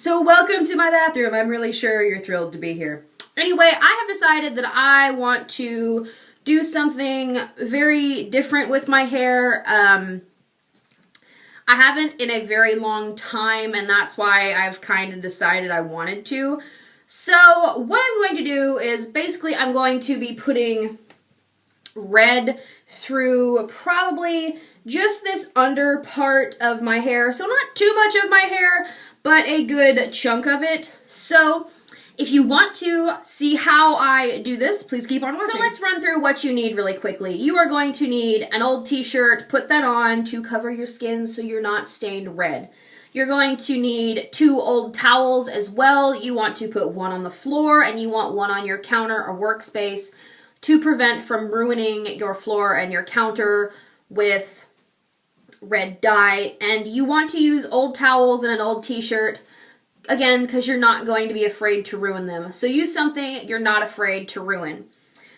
So welcome to my bathroom. I'm really sure you're thrilled to be here. Anyway, I have decided that I want to do something very different with my hair. I haven't in a very long time, and that's why I've kind of decided I wanted to. So what I'm going to do is basically I'm going to be putting red through probably just this under part of my hair. So not too much of my hair, but a good chunk of it. So if you want to see how I do this, please keep on watching. So let's run through what you need really quickly. You are going to need an old t-shirt, put that on to cover your skin so you're not stained red. You're going to need 2 old towels as well. You want to put one on the floor and you want one on your counter or workspace to prevent from ruining your floor and your counter with red dye. And you want to use old towels and an old t-shirt, again, because you're not going to be afraid to ruin them. So use something you're not afraid to ruin.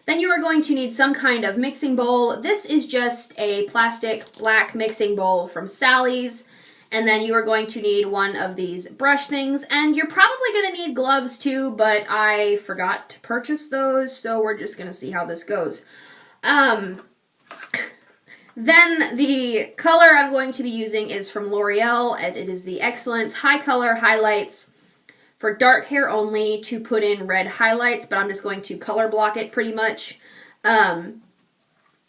Then you are going to need some kind of mixing bowl. This is just a plastic black mixing bowl from Sally's. And then you are going to need one of these brush things. And you're probably going to need gloves too, but I forgot to purchase those, so we're just going to see how this goes. Then the color I'm going to be using is from L'Oreal, and it is the Excellence High Color Highlights for dark hair only to put in red highlights, but I'm just going to color block it pretty much. And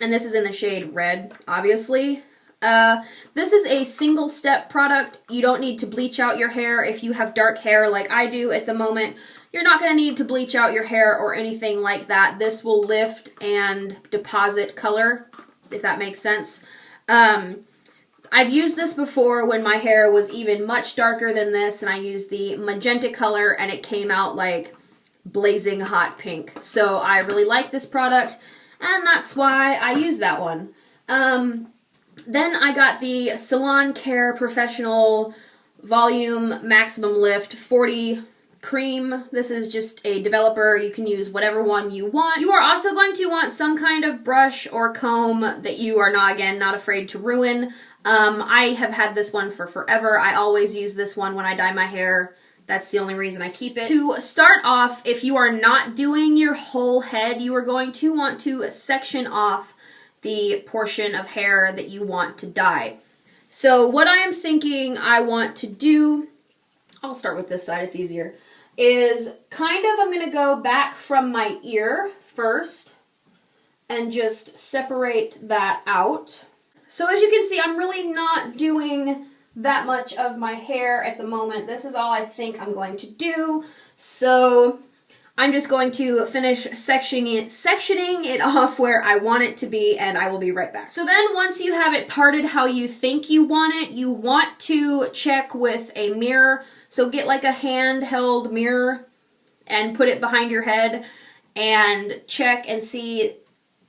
this is in the shade red, obviously. This is a single step product. You don't need to bleach out your hair. If you have dark hair like I do at the moment, you're not going to need to bleach out your hair or anything like that. This will lift and deposit color, if that makes sense. I've used this before when my hair was even much darker than this, and I used the magenta color and it came out like blazing hot pink. So I really like this product, and that's why I use that one. Then I got the Salon Care Professional Volume Maximum Lift 40 Cream. This is just a developer. You can use whatever one you want. You are also going to want some kind of brush or comb that you are not afraid to ruin. I have had this one for forever. I always use this one when I dye my hair. That's the only reason I keep it. To start off, if you are not doing your whole head, you are going to want to section off the portion of hair that you want to dye. So what I am thinking I want to do, I'll start with this side, it's easier, is kind of I'm going to go back from my ear first and just separate that out. So as you can see, I'm really not doing that much of my hair at the moment. This is all I think I'm going to do. So I'm just going to finish sectioning it off where I want it to be, and I will be right back. So then once you have it parted how you think you want it, you want to check with a mirror. So get like a handheld mirror and put it behind your head and check and see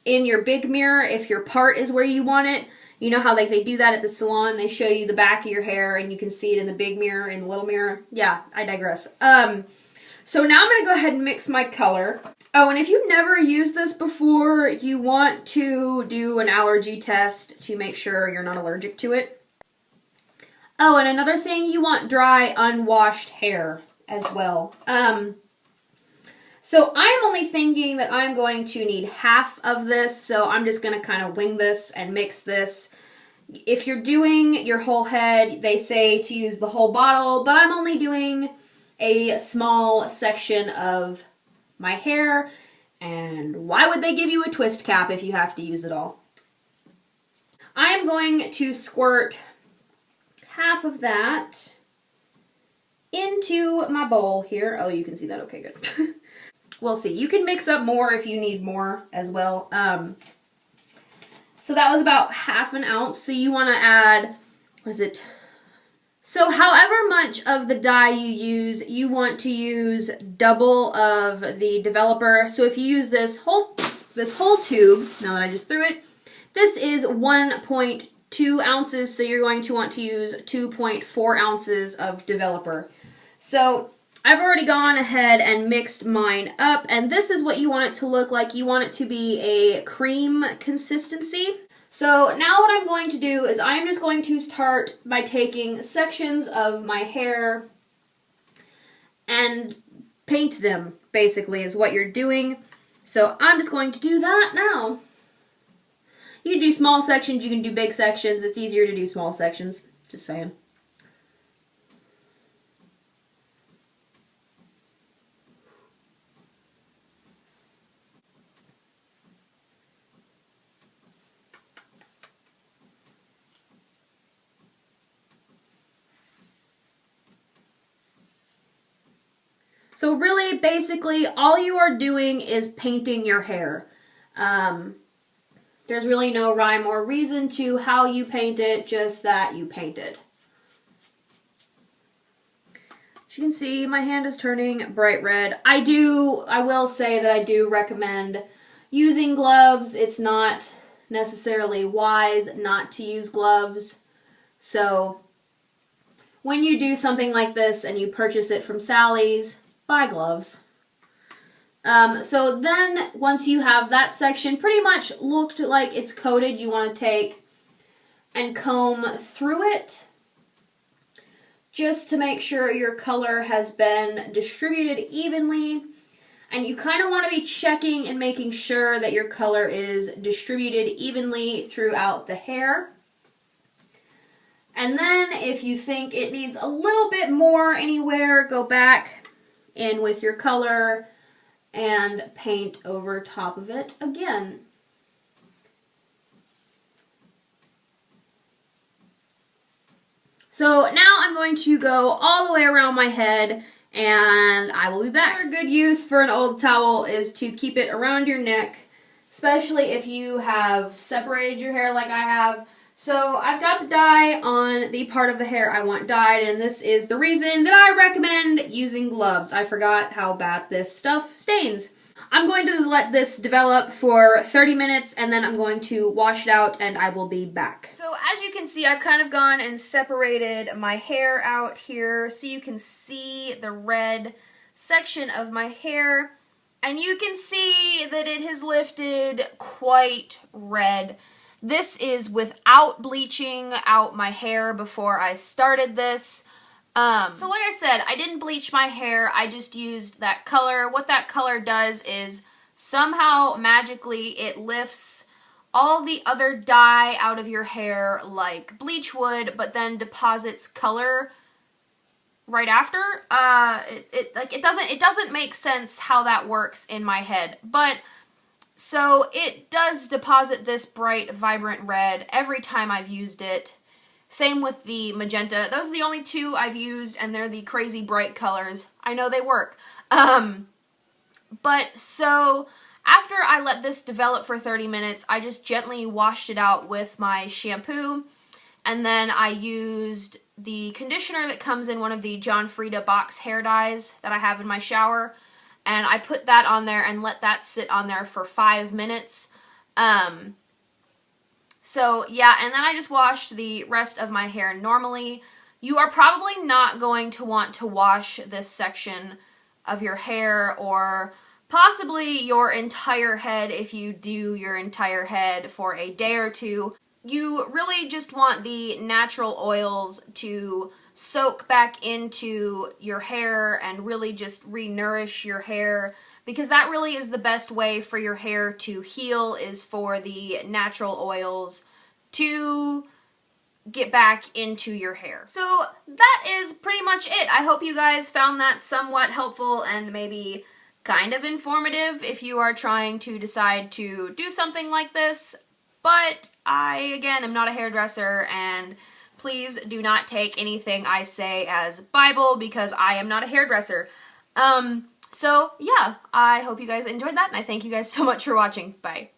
in your big mirror if your part is where you want it. You know how like they do that at the salon, they show you the back of your hair and you can see it in the big mirror, in the little mirror. Yeah, I digress. So now I'm going to go ahead and mix my color. Oh, and if you've never used this before, you want to do an allergy test to make sure you're not allergic to it. Oh, and another thing, you want dry, unwashed hair as well. So I'm only thinking that I'm going to need half of this, so I'm just going to kind of wing this and mix this. If you're doing your whole head, they say to use the whole bottle, but I'm only doing a small section of my hair, and why would they give you a twist cap if you have to use it all? I am going to squirt half of that into my bowl here. Oh, you can see that. Okay, good. We'll see. You can mix up more if you need more as well. So that was about half an ounce. So you want to add, what is it? So however much of the dye you use, you want to use double of the developer. So if you use this whole tube, now that I just threw it, this is 1.2 ounces, so you're going to want to use 2.4 ounces of developer. So I've already gone ahead and mixed mine up, and this is what you want it to look like. You want it to be a cream consistency. So now what I'm going to do is I'm just going to start by taking sections of my hair and paint them, basically, is what you're doing. So I'm just going to do that now. You can do small sections, you can do big sections. It's easier to do small sections, just saying. So really, basically, all you are doing is painting your hair. There's really no rhyme or reason to how you paint it, just that you paint it. As you can see, my hand is turning bright red. I will say that I do recommend using gloves. It's not necessarily wise not to use gloves. So when you do something like this and you purchase it from Sally's, buy gloves. So then, once you have that section pretty much looked like it's coated, you want to take and comb through it just to make sure your color has been distributed evenly. And you kind of want to be checking and making sure that your color is distributed evenly throughout the hair. And then, if you think it needs a little bit more anywhere, go back in with your color and paint over top of it again. So now I'm going to go all the way around my head and I will be back. Another good use for an old towel is to keep it around your neck, especially if you have separated your hair like I have. So I've got the dye on the part of the hair I want dyed, and this is the reason that I recommend using gloves. I forgot how bad this stuff stains. I'm going to let this develop for 30 minutes, and then I'm going to wash it out, and I will be back. So as you can see, I've kind of gone and separated my hair out here, so you can see the red section of my hair, and you can see that it has lifted quite red. This is without bleaching out my hair before I started this. So like I said, I didn't bleach my hair, I just used that color. What that color does is somehow magically it lifts all the other dye out of your hair like bleach would, but then deposits color right after. It doesn't make sense how that works in my head, but so it does deposit this bright, vibrant red every time I've used it. Same with the magenta. Those are the only two I've used, and they're the crazy bright colors. I know they work. But so after I let this develop for 30 minutes, I just gently washed it out with my shampoo, and then I used the conditioner that comes in one of the John Frieda box hair dyes that I have in my shower. And I put that on there and let that sit on there for 5 minutes. So yeah, and then I just washed the rest of my hair normally. You are probably not going to want to wash this section of your hair, or possibly your entire head if you do your entire head for a day or two. You really just want the natural oils to soak back into your hair and really just re-nourish your hair, because that really is the best way for your hair to heal, is for the natural oils to get back into your hair. So that is pretty much it. I hope you guys found that somewhat helpful and maybe kind of informative if you are trying to decide to do something like this. But I, again, am not a hairdresser, and please do not take anything I say as Bible, because I am not a hairdresser. So yeah, I hope you guys enjoyed that, and I thank you guys so much for watching. Bye.